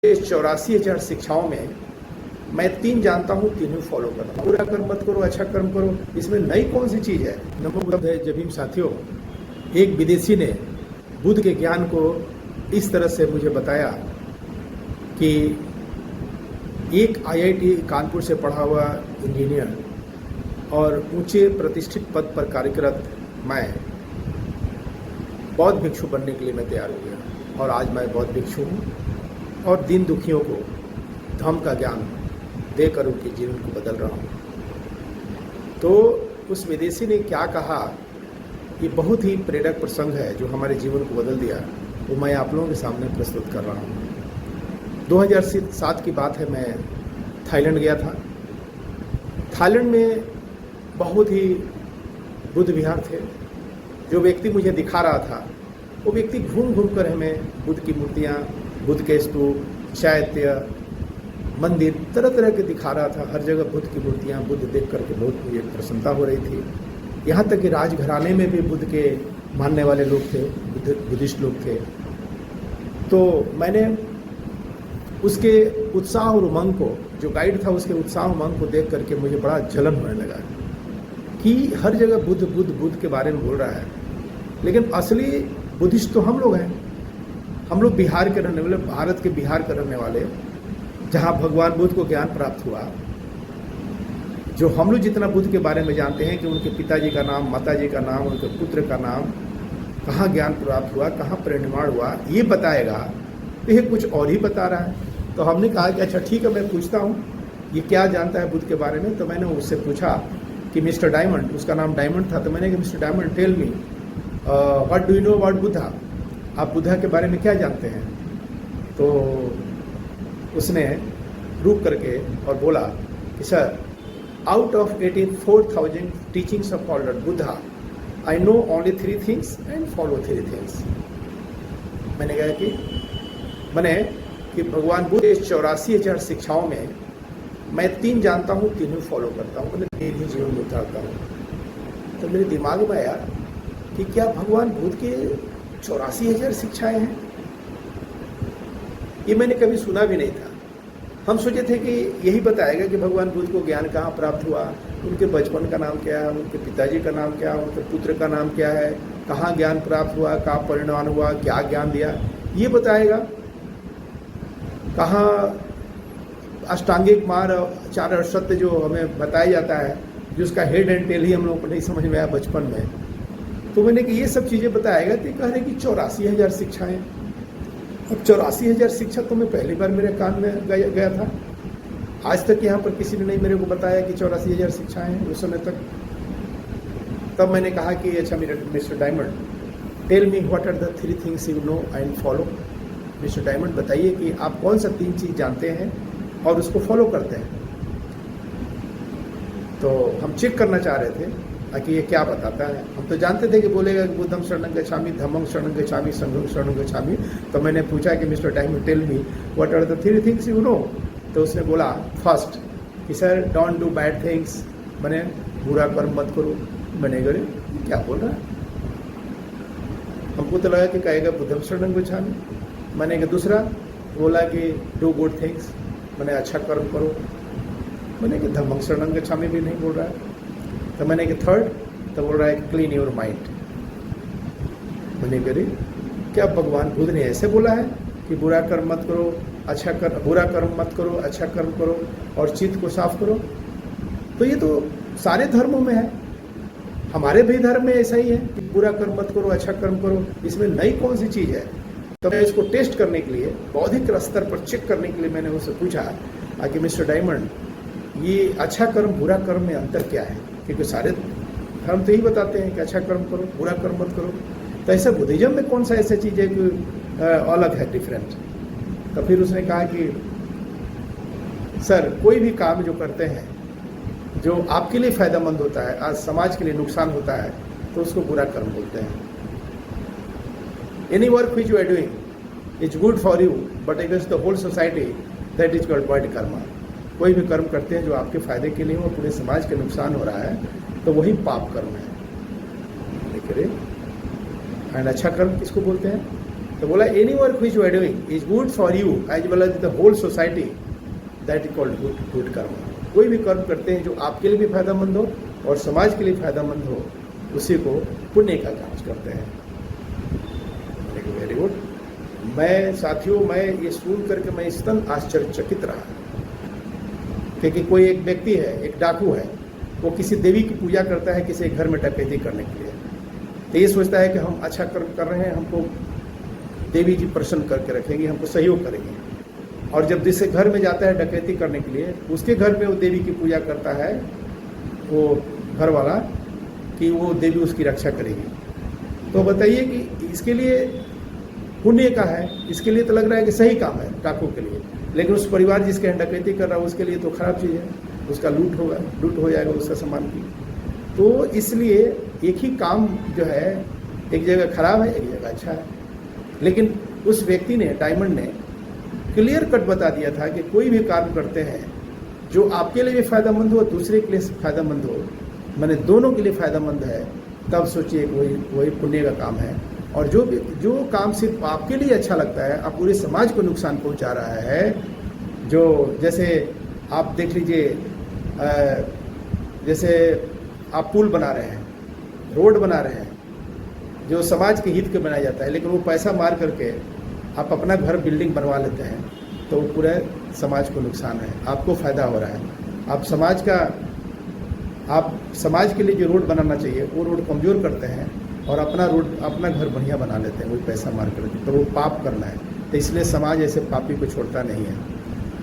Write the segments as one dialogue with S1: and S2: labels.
S1: 84,000 शिक्षाओं में मैं 3 जानता हूँ, तीनों फॉलो करता हूँ। बुरा कर्म मत करो, अच्छा कर्म करो, इसमें नई कौन सी चीज़ है? नमो बुद्धाय जय भीम। साथियों, एक विदेशी ने बुद्ध के ज्ञान को इस तरह से मुझे बताया कि एक IIT कानपुर से पढ़ा हुआ इंजीनियर और ऊंचे प्रतिष्ठित पद पर कार्यरत मैं बौद्ध भिक्षु बनने के लिए मैं तैयार हो गया और आज मैं बौद्ध भिक्षु हूँ और दीन दुखियों को धम्म का ज्ञान देकर उनके जीवन को बदल रहा हूँ। तो उस विदेशी ने क्या कहा, ये बहुत ही प्रेरक प्रसंग है जो हमारे जीवन को बदल दिया, वो मैं आप लोगों के सामने प्रस्तुत कर रहा हूँ। 2007 की बात है, मैं थाईलैंड गया था। थाईलैंड में बहुत ही बुद्ध विहार थे। जो व्यक्ति मुझे दिखा रहा था वो व्यक्ति घूम घूम कर हमें बुद्ध की मूर्तियाँ, बुद्ध के स्तूप, चैत्य, मंदिर तरह तरह के दिखा रहा था। हर जगह बुद्ध की मूर्तियाँ, बुद्ध देख करके बहुत मुझे प्रसन्नता हो रही थी। यहाँ तक कि राजघराने में भी बुद्ध के मानने वाले लोग थे, बुद्धिस्ट लोग थे। तो मैंने उसके उत्साह और उमंग को, जो गाइड था उसके उत्साह उमंग को देख करके मुझे बड़ा जलन होने लगा कि हर जगह बुद्ध बुद्ध बुद्ध के बारे में बोल रहा है, लेकिन असली बुद्धिस्ट तो हम लोग हैं। हम लोग बिहार के रहने वाले, भारत के बिहार के रहने वाले, जहाँ भगवान बुद्ध को ज्ञान प्राप्त हुआ। जो हम लोग जितना बुद्ध के बारे में जानते हैं कि उनके पिताजी का नाम, माताजी का नाम, उनके पुत्र का नाम, कहाँ ज्ञान प्राप्त हुआ, कहाँ परिनिर्वाण हुआ, ये बताएगा, तो ये कुछ और ही बता रहा है। तो हमने कहा कि अच्छा ठीक है, मैं पूछता हूँ ये क्या जानता है बुद्ध के बारे में। तो मैंने उससे पूछा कि मिस्टर डायमंड, उसका नाम डायमंड था, तो मैंने कहा Mister Diamond tell me what do you know about Buddha, आप बुद्धा के बारे में क्या जानते हैं? तो उसने रुक करके और बोला कि sir, out of 84,000 teachings of order Buddha, I know only 3 things and follow 3 things. मैंने कहा कि भगवान बुद्ध के 84,000 शिक्षाओं में मैं 3 जानता हूँ, तीनों फॉलो करता हूँ, मैंने 3 ही जीवन में उतारता हूँ। तो मेरे दिमाग में आया कि क्या भगवान बुद्ध के 84,000 शिक्षाएं हैं? ये मैंने कभी सुना भी नहीं था। हम सोचे थे कि यही बताएगा कि भगवान बुद्ध को ज्ञान कहाँ प्राप्त हुआ, उनके बचपन का नाम क्या है, उनके पिताजी का नाम क्या है, उनके पुत्र का नाम क्या है, कहाँ ज्ञान प्राप्त हुआ, कहाँ परिणाम हुआ, क्या ज्ञान दिया, ये बताएगा। कहाँ अष्टांगिक मार्ग, 4 सत्य जो हमें बताया जाता है, जिसका हेड एंड टेल ही हम लोगों को नहीं समझ में आया बचपन में। तो मैंने कि ये सब चीज़ें बताएगा। तो कह रहे कि 84,000 शिक्षाएँ। अब 84,000 शिक्षा तो मैं पहली बार मेरे कान में गया था। आज तक यहाँ पर किसी ने नहीं मेरे को बताया कि 84,000 शिक्षाएँ हैं उस समय तक। तब मैंने कहा कि अच्छा Mister Diamond tell me what are the 3 things you know and follow. Mister Diamond बताइए कि आप कौन सा 3 चीज़ जानते हैं और उसको फॉलो करते हैं। तो हम चेक करना चाह रहे थे कि ये क्या बताता है। हम तो जानते थे कि बोलेगा कि बुद्धम शरणं गच्छामि, धम्मं शरणं गच्छामि, संघं शरणं गच्छामि। तो मैंने पूछा कि Mister Diamond tell me what are the 3 things you know. तो उसने बोला फर्स्ट कि sir don't do bad things, मैंने बुरा कर्म मत करो। मैंने कहा क्या बोल रहा है? हमको तो लगा कि कहेगा बुद्धम शरणं गच्छामि। मैंने कहा दूसरा बोला कि डू गुड थिंग्स, मैंने अच्छा कर्म करो। मैंने कहा धम्मं शरणं गच्छामि भी नहीं बोल रहा है। तो मैंने कहा थर्ड, तो बोल रहा है क्लीन योर माइंड। मैंने कहा क्या भगवान बुद्ध ने ऐसे बोला है कि बुरा कर्म मत करो, बुरा कर्म मत करो, अच्छा कर्म करो और चित्त को साफ करो? तो ये तो सारे धर्मों में है, हमारे भी धर्म में ऐसा ही है कि बुरा कर्म मत करो, अच्छा कर्म करो, इसमें नई कौन सी चीज़ है? तो मैं इसको टेस्ट करने के लिए, बौद्धिक स्तर पर चेक करने के लिए मैंने उससे पूछा कि मिस्टर डायमंड, ये अच्छा कर्म बुरा कर्म में अंतर क्या है? क्योंकि सारे धर्म तो यही बताते हैं कि अच्छा कर्म करो, बुरा कर्म मत करो। तो ऐसा बुद्धिज्म में कौन सा ऐसा चीज़ है कि अलग है, डिफरेंट? तो फिर उसने कहा कि सर कोई भी काम जो करते हैं जो आपके लिए फ़ायदेमंद होता है, आज समाज के लिए नुकसान होता है, तो उसको बुरा कर्म बोलते हैं। Any work which you are doing is good for you but against the whole society, that is called bad karma. कोई भी कर्म करते हैं जो आपके फ़ायदे के लिए हो, पूरे समाज के नुकसान हो रहा है, तो वही पाप कर्म है। एंड अच्छा कर्म किसको बोलते हैं? तो बोला any work which you are doing is good for you as well as the whole society, that is called good karma. कोई भी कर्म करते हैं जो आपके लिए भी फायदेमंद हो और समाज के लिए फायदेमंद हो, उसी को पुण्य का काम करते हैं। Very good. मैं साथियों, मैं ये सुन करके मैं इतना आश्चर्यचकित रहा, क्योंकि कोई एक व्यक्ति है, एक डाकू है, वो किसी देवी की पूजा करता है किसी घर में डकैती करने के लिए। तो ये सोचता है कि हम अच्छा कर्म कर रहे हैं, हमको देवी जी प्रसन्न करके रखेंगे, हमको सहयोग करेंगे। और जब जिससे घर में जाता है डकैती करने के लिए, उसके घर में वो देवी की पूजा करता है वो घर वाला, कि वो देवी उसकी रक्षा करेगी। तो बताइए कि इसके लिए पुण्य का है, इसके लिए तो लग रहा है कि सही काम है डाकू के लिए, लेकिन उस परिवार जिसके यहाँ डकैती कर रहा है उसके लिए तो खराब चीज़ है, उसका लूट हो जाएगा उसका सामान की। तो इसलिए एक ही काम जो है, एक जगह खराब है, एक जगह अच्छा है। लेकिन उस व्यक्ति ने, डायमंड ने क्लियर कट बता दिया था कि कोई भी काम करते हैं जो आपके लिए भी फायदेमंद हो, दूसरे के लिए फायदेमंद हो, मैंने दोनों के लिए फायदेमंद है, तब सोचिए वही पुण्य का काम है। और जो काम सिर्फ आपके लिए अच्छा लगता है, आप पूरे समाज को नुकसान पहुंचा रहा है, जो जैसे आप देख लीजिए, जैसे आप पुल बना रहे हैं, रोड बना रहे हैं, जो समाज के हित के बनाया जाता है, लेकिन वो पैसा मार करके आप अपना घर बिल्डिंग बनवा लेते हैं, तो पूरे समाज को नुकसान है, आपको फ़ायदा हो रहा है। आप समाज के लिए जो रोड बनाना चाहिए वो रोड कमज़ोर करते हैं और अपना घर बढ़िया बना लेते हैं, वही पैसा मार करके, तो वो पाप करना है। तो इसलिए समाज ऐसे पापी को छोड़ता नहीं है।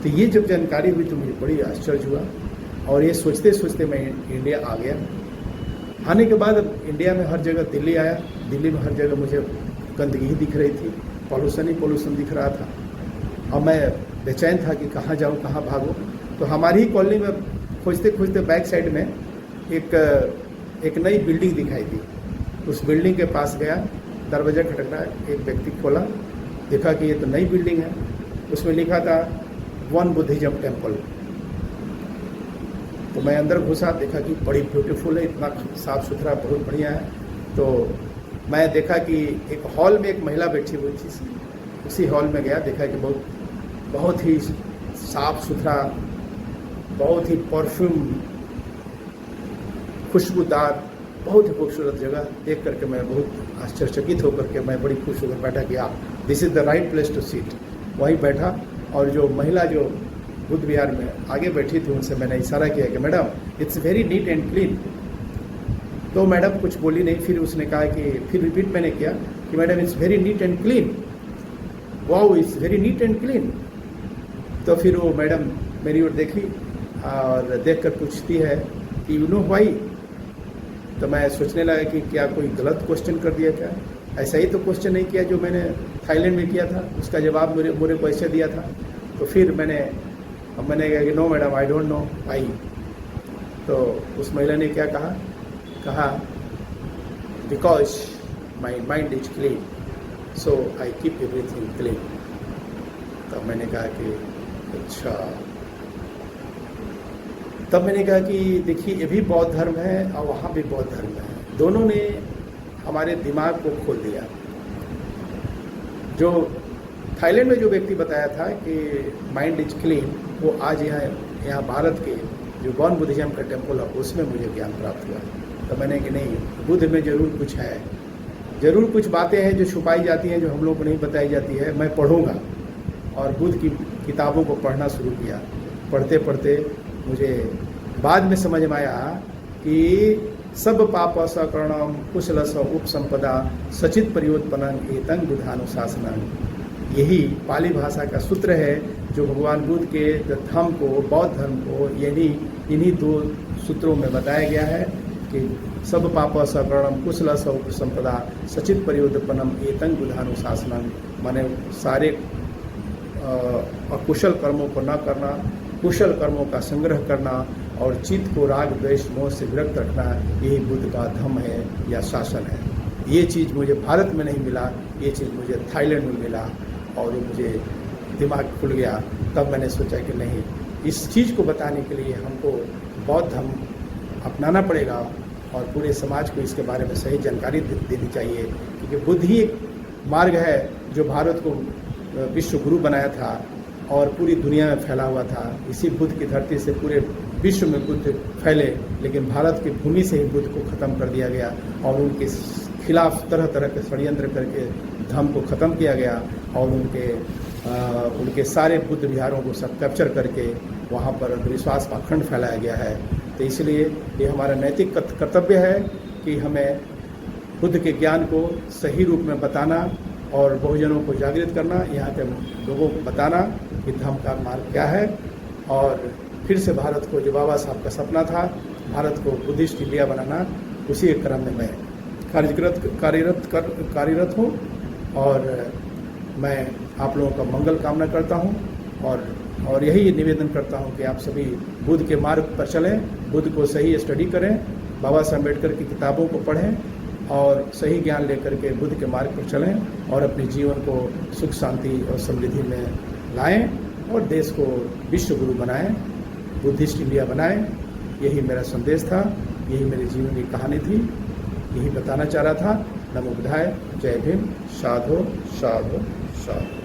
S1: तो ये जब जानकारी हुई तो मुझे बड़ी आश्चर्य हुआ, और ये सोचते सोचते मैं इंडिया आ गया। आने के बाद अब इंडिया में हर जगह, दिल्ली आया, दिल्ली में हर जगह मुझे गंदगी ही दिख रही थी, पॉल्यूशन दिख रहा था, और मैं बेचैन था कि कहाँ जाऊँ, कहाँ भागूँ। तो हमारी ही कॉलोनी में खोजते खोजते बैक साइड में एक नई बिल्डिंग दिखाई दी। उस बिल्डिंग के पास गया, दरवाज़ा खटखटा, एक व्यक्ति खोला, देखा कि ये तो नई बिल्डिंग है, उसमें लिखा था वन बुद्धिज्म टेम्पल। तो मैं अंदर घुसा, देखा कि बड़ी ब्यूटीफुल है, इतना साफ़ सुथरा, बहुत बढ़िया है। तो मैं देखा कि एक हॉल में एक महिला बैठी हुई थी, उसी हॉल में गया, देखा कि बहुत ही साफ़ सुथरा, बहुत ही परफ्यूम, खुशबूदार, बहुत ही खूबसूरत जगह देख करके मैं बहुत आश्चर्यचकित होकर के मैं बड़ी खुश होकर बैठा कि this is the right place to seat. वहीं बैठा, और जो महिला जो बुद्ध विहार में आगे बैठी थी, उनसे मैंने इशारा किया कि madam it's very neat and clean. तो मैडम कुछ बोली नहीं, फिर उसने कहा कि, फिर रिपीट मैंने किया कि madam it's very neat and clean, wow it's very neat and clean. तो फिर वो मैडम मेरी ओर देखी और देखकर पूछती है कि यू नो व्हाई। तो मैं सोचने लगा कि क्या कोई गलत क्वेश्चन कर दिया क्या, ऐसा ही तो क्वेश्चन नहीं किया जो मैंने थाईलैंड में किया था, उसका जवाब मेरे को ऐसे दिया था। तो फिर मैंने कहा कि no madam I don't know why. तो उस महिला ने क्या कहा because my mind is clean so I keep everything clean. तब मैंने कहा कि अच्छा। तब मैंने कहा कि देखिए ये भी बौद्ध धर्म है और वहाँ भी बौद्ध धर्म है, दोनों ने हमारे दिमाग को खोल दिया। जो थाईलैंड में जो व्यक्ति बताया था कि माइंड इज क्लीन, वो आज यहाँ भारत के जो बौद्ध बुद्धिज्म का टेम्पल है उसमें मुझे ज्ञान प्राप्त हुआ। तो मैंने कि नहीं, बुद्ध में ज़रूर कुछ है, ज़रूर कुछ बातें हैं जो छुपाई जाती हैं, जो हम लोग को नहीं बताई जाती है। मैं पढ़ूँगा, और बुद्ध की किताबों को पढ़ना शुरू किया। पढ़ते पढ़ते मुझे बाद में समझ में आया कि सब पाप सकरणम कुशल स उपसंपदा सचित परियोत्पन्न एतं बुद्धानुशासनम, यही पाली भाषा का सूत्र है जो भगवान बुद्ध के धर्म को, बौद्ध धर्म को इन्हीं दो सूत्रों में बताया गया है कि सब पाप सकरणम कुशल स उपसंपदा सचित परियोत्पन्नम एतं बुद्धानुशासनम, माने सारे अकुशल कर्मों को न करना, कुशल कर्मों का संग्रह करना और चित्त को राग द्वेष मोह से विरक्त रखना, यही बुद्ध का धर्म है या शासन है। ये चीज़ मुझे भारत में नहीं मिला, ये चीज़ मुझे थाईलैंड में मिला, और मुझे दिमाग खुल गया। तब मैंने सोचा कि नहीं, इस चीज़ को बताने के लिए हमको बौद्ध धर्म अपनाना पड़ेगा और पूरे समाज को इसके बारे में सही जानकारी देनी चाहिए, क्योंकि बुद्ध ही मार्ग है जो भारत को विश्व गुरु बनाया था और पूरी दुनिया में फैला हुआ था। इसी बुद्ध की धरती से पूरे विश्व में बुद्ध फैले, लेकिन भारत की भूमि से ही बुद्ध को ख़त्म कर दिया गया और उनके खिलाफ तरह तरह के षड्यंत्र करके धर्म को ख़त्म किया गया और उनके सारे बुद्ध विहारों को सब कैप्चर करके वहाँ पर अंधविश्वास का खंड फैलाया गया है। तो इसलिए ये हमारा नैतिक कर्तव्य है कि हमें बुद्ध के ज्ञान को सही रूप में बताना और बहुजनों को जागृत करना, यहाँ के लोगों को बताना कि धर्म का मार्ग क्या है, और फिर से भारत को, जो बाबा साहब का सपना था, भारत को बुद्धिस्ट इंडिया बनाना, उसी के क्रम में मैं कार्यरत हूँ और मैं आप लोगों का मंगल कामना करता हूँ और यही निवेदन करता हूँ कि आप सभी बुद्ध के मार्ग पर चलें, बुद्ध को सही स्टडी करें, बाबा साहब अम्बेडकर की किताबों को पढ़ें और सही ज्ञान लेकर के बुद्ध के मार्ग पर चलें और अपने जीवन को सुख शांति और समृद्धि में लाएं और देश को विश्व गुरु बनाएं, बुद्धिस्ट इंडिया बनाएं। यही मेरा संदेश था, यही मेरे जीवन की कहानी थी, यही बताना चाह रहा था। नमो बुद्धाय, जय भीम, साधु साधु साधु।